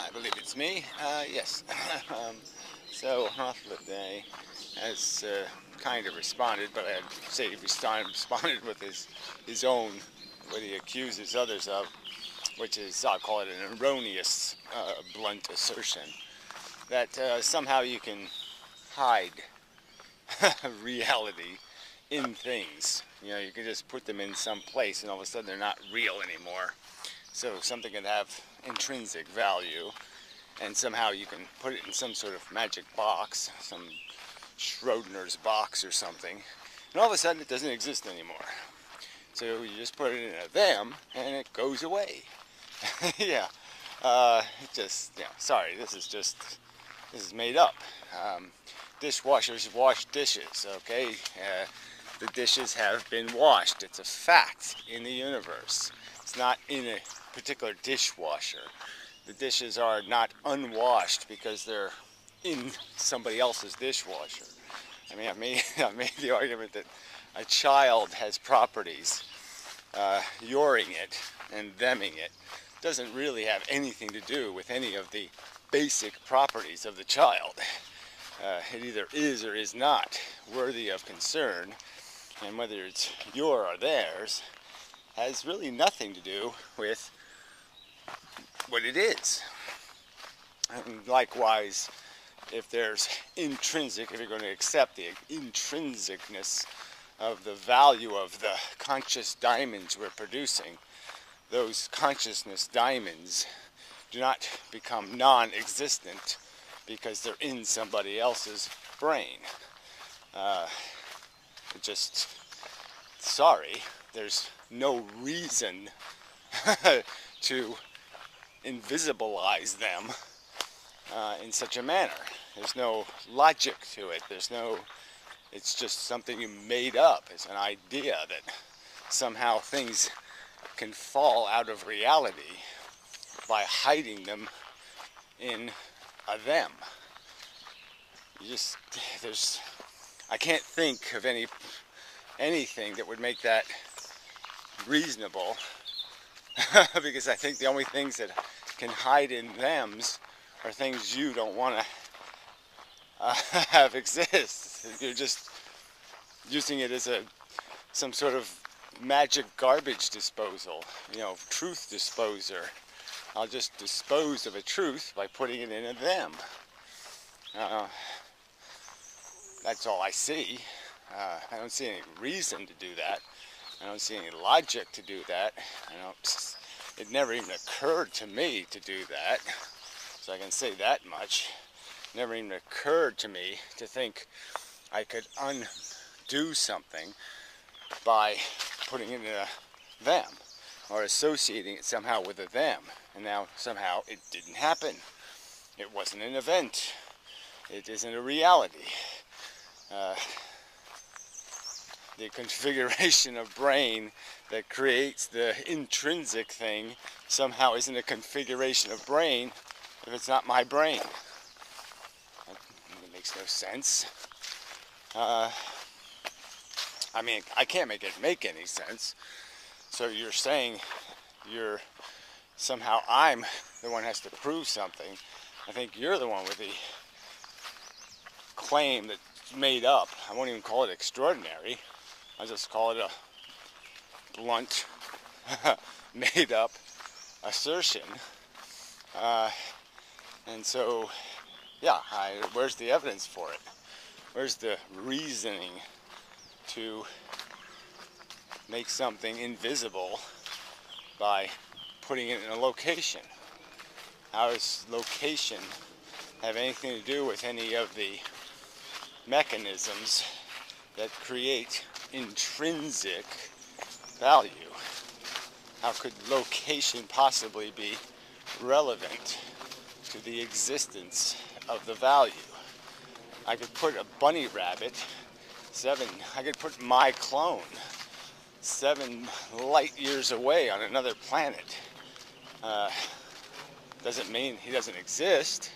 I believe it's me. Yes. So Day has kind of responded, but I'd say he responded with his own, what he accuses others of, which is, I'll call it an erroneous, blunt assertion that somehow you can hide reality in things. You know, you can just put them in some place and all of a sudden they're not real anymore. So something can have intrinsic value, and somehow you can put it in some sort of magic box, some Schrodinger's box or something, and all of a sudden it doesn't exist anymore. So you just put it in a them, and it goes away. Yeah. Sorry, this is made up. Dishwashers wash dishes, okay? The dishes have been washed. It's a fact in the universe. It's not in a particular dishwasher. The dishes are not unwashed because they're in somebody else's dishwasher. I mean, I made the argument that a child has properties. Youring it and theming it doesn't really have anything to do with any of the basic properties of the child. It either is or is not worthy of concern, and whether it's your or theirs has really nothing to do with what it is. And likewise, if there's intrinsic, if you're going to accept the intrinsicness of the value of the conscious diamonds we're producing, those consciousness diamonds do not become non-existent because they're in somebody else's brain. Sorry, there's no reason to invisibilize them in such a manner. There's no logic to it. It's just something you made up. It's an idea that somehow things can fall out of reality by hiding them in a them. I can't think of anything that would make that reasonable because I think the only things that can hide in thems are things you don't want to have exist. You're just using it as some sort of magic garbage disposal, truth disposer. I'll just dispose of a truth by putting it in a them. That's all I see. I don't see any reason to do that. I don't see any logic to do that. It never even occurred to me to do that. So I can say that much. It never even occurred to me to think I could undo something by putting it in a them or associating it somehow with a them. And now somehow it didn't happen. It wasn't an event. It isn't a reality. The configuration of brain that creates the intrinsic thing somehow isn't a configuration of brain if it's not my brain. It makes no sense. I can't make it make any sense. So you're saying somehow I'm the one who has to prove something. I think you're the one with the claim that's made up. I won't even call it extraordinary. I'll just call it a blunt, made up assertion. And so, where's the evidence for it? Where's the reasoning to make something invisible by putting it in a location? How does location have anything to do with any of the mechanisms that create intrinsic value? How could location possibly be relevant to the existence of the value? I could put a bunny rabbit, I could put my clone 7 light years away on another planet. Doesn't mean he doesn't exist.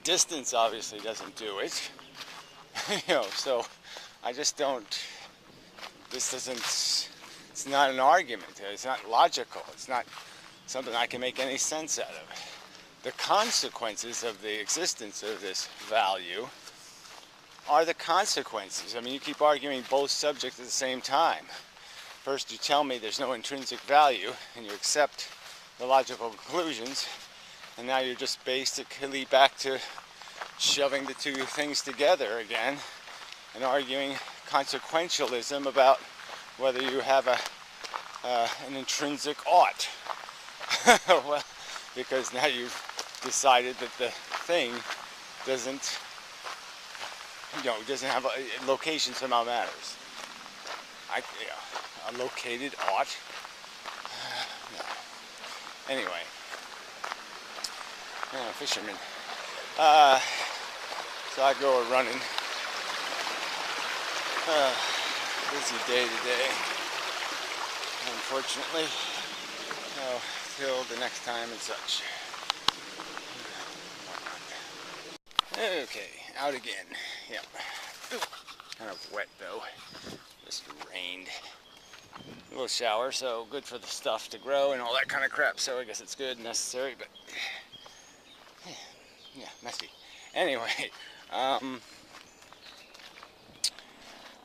Distance obviously doesn't do it. So I just don't, it's not an argument. It's not logical. It's not something I can make any sense out of. The consequences of the existence of this value are the consequences. I mean, you keep arguing both subjects at the same time. First you tell me there's no intrinsic value and you accept the logical conclusions, and now you're just basically back to shoving the two things together again and arguing consequentialism about whether you have an intrinsic ought. Well, because now you've decided that the thing doesn't have a location somehow matters. A located ought. No. Anyway, fisherman. So I go running. Busy day today, unfortunately. Till the next time and such. Okay, out again. Yep. Kind of wet though. Just rained. A little shower, so good for the stuff to grow and all that kind of crap. So I guess it's good and necessary, but yeah, messy. Anyway, all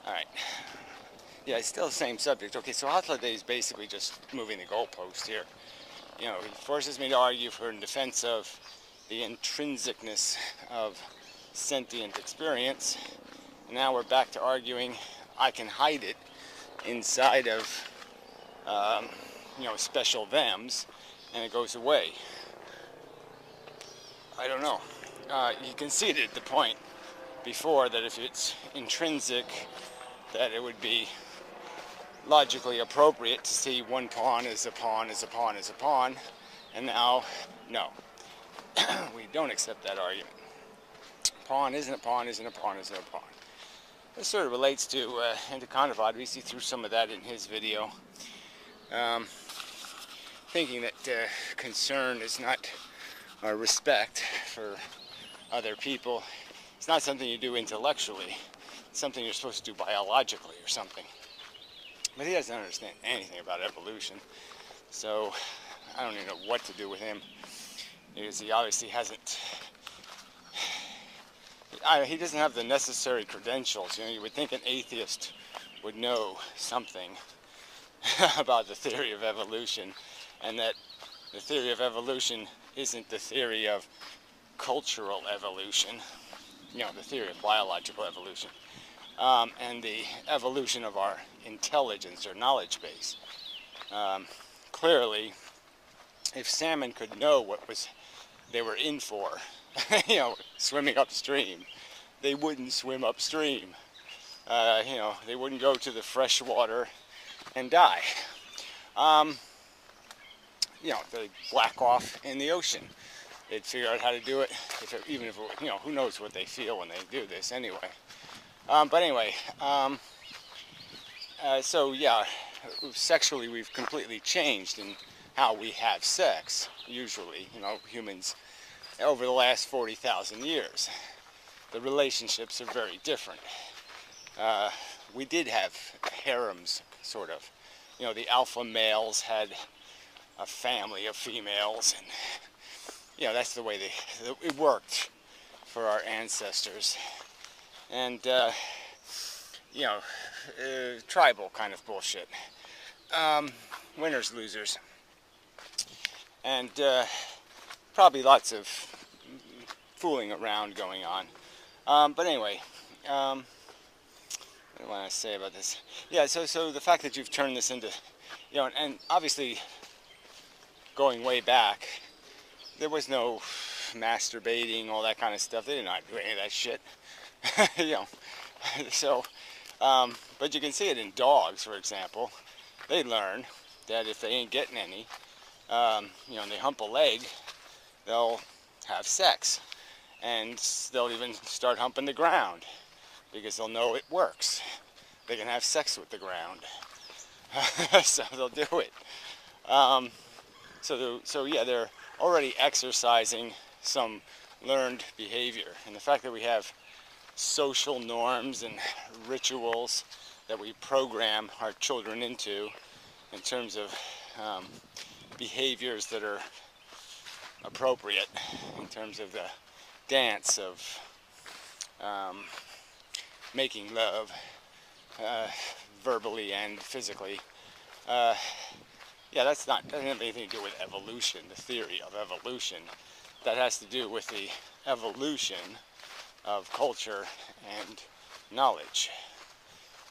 right. Yeah, it's still the same subject. Okay, so Hotla is basically just moving the goalpost here. He forces me to argue in defense of the intrinsicness of sentient experience. And now we're back to arguing I can hide it inside of, special thems, and it goes away. I don't know. You conceded the point before that if it's intrinsic, that it would be logically appropriate to see one pawn as a pawn as a pawn as a pawn, and now, no. We don't accept that argument. Pawn isn't a pawn, isn't a pawn, isn't a pawn. This sort of relates to Anticonavad. We see through some of that in his video. Thinking that concern is not, or respect for other people, it's not something you do intellectually. It's something you're supposed to do biologically or something. But he doesn't understand anything about evolution, so I don't even know what to do with him, because he obviously hasn't, he doesn't have the necessary credentials. You would think an atheist would know something about the theory of evolution, and that the theory of evolution isn't the theory of cultural evolution, the theory of biological evolution. And the evolution of our intelligence or knowledge base. Clearly, if salmon could know what they were in for, swimming upstream, they wouldn't swim upstream. They wouldn't go to the fresh water and die. They'd black off in the ocean. They'd figure out how to do it, even if who knows what they feel when they do this anyway. But anyway, so yeah, sexually we've completely changed in how we have sex, usually, humans, over the last 40,000 years. The relationships are very different. We did have harems, sort of. The alpha males had a family of females, and, that's the way it worked for our ancestors. And, tribal kind of bullshit. Winners, losers. And probably lots of fooling around going on. But anyway, what do I want to say about this? Yeah, so the fact that you've turned this into, and obviously going way back, there was no masturbating, all that kind of stuff. They did not do any of that shit. So, but you can see it in dogs, for example. They learn that if they ain't getting any, and they hump a leg, they'll have sex. And they'll even start humping the ground, because they'll know it works. They can have sex with the ground. So they'll do it. So yeah, they're already exercising some learned behavior. And the fact that we have social norms and rituals that we program our children into in terms of behaviors that are appropriate in terms of the dance of making love, verbally and physically. Yeah, doesn't have anything to do with evolution, the theory of evolution. That has to do with the evolution of culture and knowledge.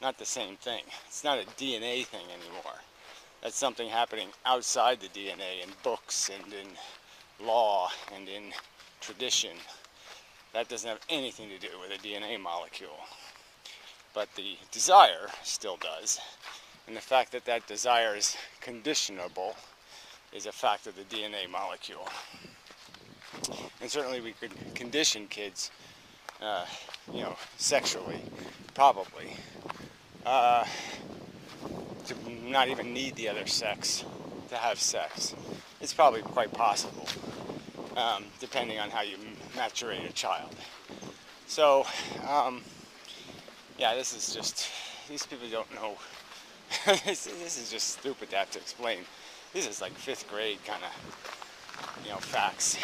Not the same thing. It's not a DNA thing anymore. That's something happening outside the DNA in books and in law and in tradition. That doesn't have anything to do with a DNA molecule. But the desire still does. And the fact that that desire is conditionable is a fact of the DNA molecule. And certainly we could condition kids, sexually, probably, to not even need the other sex to have sex. It's probably quite possible, depending on how you maturate a child. So, yeah, this is just, these people don't know. This is just stupid to have to explain. This is like 5th grade kind of, facts.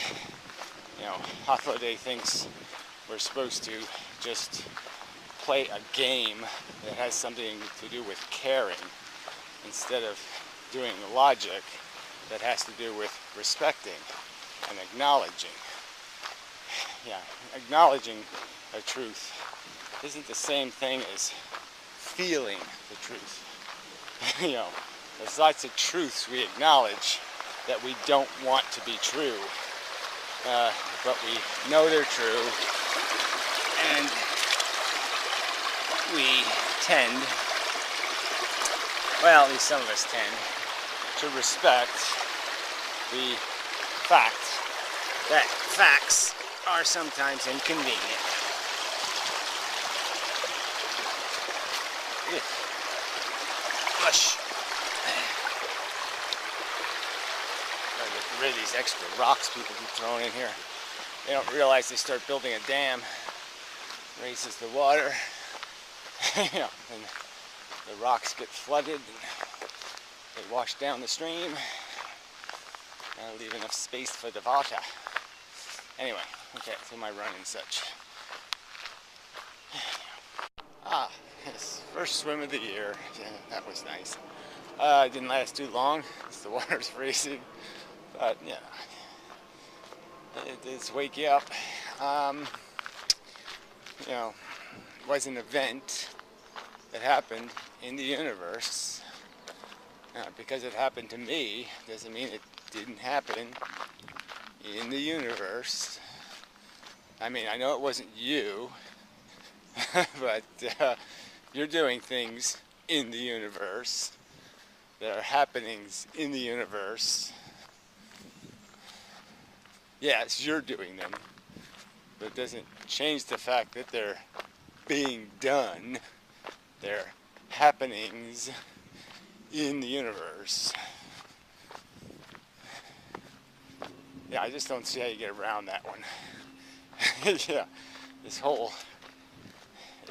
Hathaway thinks we're supposed to just play a game that has something to do with caring instead of doing logic that has to do with respecting and acknowledging. Yeah, acknowledging a truth isn't the same thing as feeling the truth. There's lots of truths we acknowledge that we don't want to be true, but we know they're true, and we tend, well, at least some of us tend, to respect the fact that facts are sometimes inconvenient. Mush. Gotta get rid of these extra rocks people keep throwing in here. They don't realize they start building a dam, raises the water, and the rocks get flooded and they wash down the stream and leave enough space for the water. Anyway, okay, so my run and such. Yes, first swim of the year. Yeah, that was nice. It didn't last too long because the water's freezing, but it does wake you up. It was an event that happened in the universe. Because it happened to me doesn't mean it didn't happen in the universe. I mean, I know it wasn't you, but you're doing things in the universe. There are happenings in the universe. Yes, you're doing them, but it doesn't change the fact that they're being done. They're happenings in the universe. Yeah, I just don't see how you get around that one. Yeah, this whole,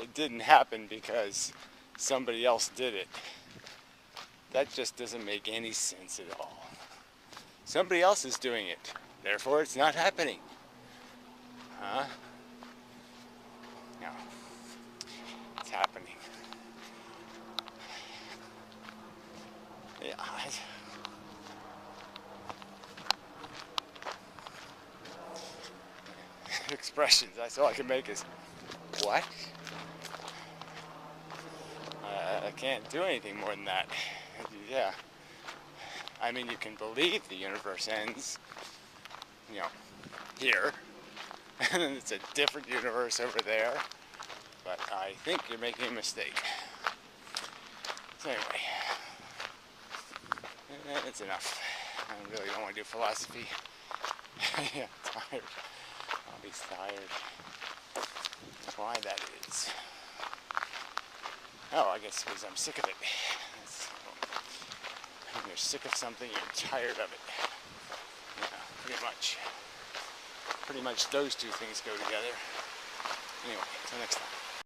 it didn't happen because somebody else did it. That just doesn't make any sense at all. Somebody else is doing it, therefore it's not happening. Huh? No, it's happening. Yeah. Expressions, that's all I can make is, what? I can't do anything more than that. Yeah. I mean, you can believe the universe ends, here, and then it's a different universe over there, but I think you're making a mistake. So anyway, that's enough. I really don't want to do philosophy. Yeah, tired. Bobby's tired. That's why that is. Oh, I guess because I'm sick of it. When you're sick of something, you're tired of it. Yeah, pretty much. Pretty much those two things go together. Anyway, until next time.